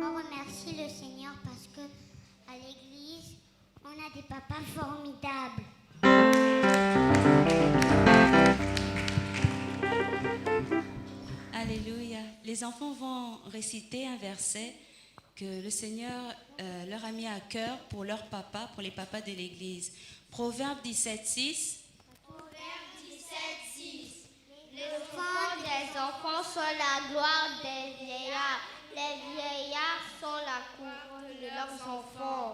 On remercie le Seigneur parce que à l'église, on a des papas formidables. Alléluia. Les enfants vont réciter un verset que le Seigneur leur a mis à cœur pour leurs papas, pour les papas de l'église. Proverbe 17:6. Proverbe 17:6. Les enfants des enfants sont la gloire des vieillards. Les vieillards sont la couronne de leurs enfants.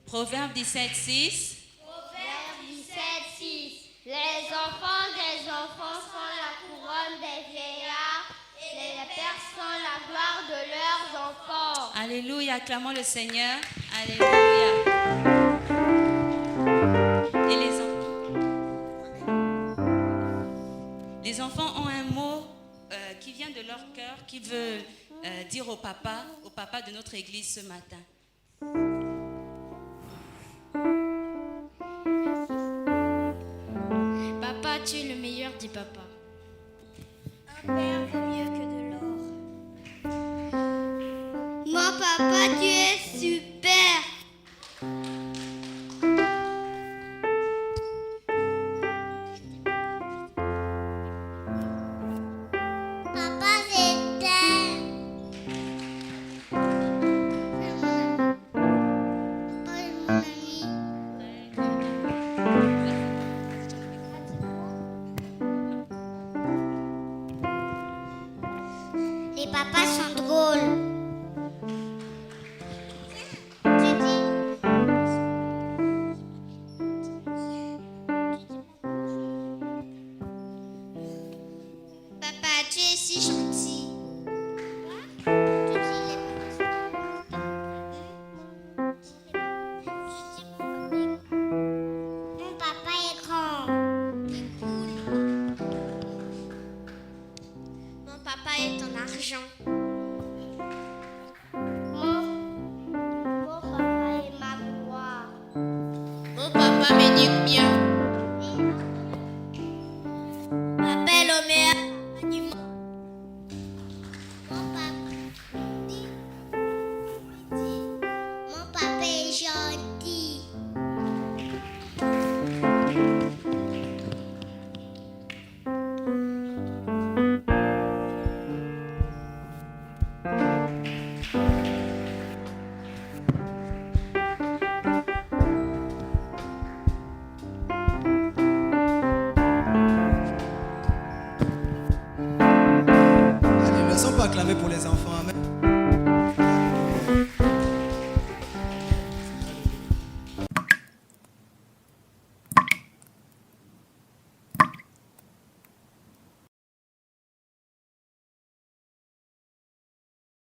Proverbe 17:6. Proverbe 17:6. Les enfants des enfants sont la couronne des vieillards. Et les pères sont la gloire de leurs enfants. Alléluia. Acclamons le Seigneur. Alléluia. Et les enfants ont un mot qui vient de leur cœur, qui veut dire au papa de notre église ce matin. Papa, tu es le meilleur des papas. Un père vaut mieux que de l'or. Mon papa, tu es super. Papa, c'est t'aime. Papa est mon ami. Les papas sont drôles. Tu dis? Papa, tu es si gentil. Tu dis les papas. Mon papa est grand. Mon papa est en argent. Mon papa est ma gloire. Mon papa m'éduque bien.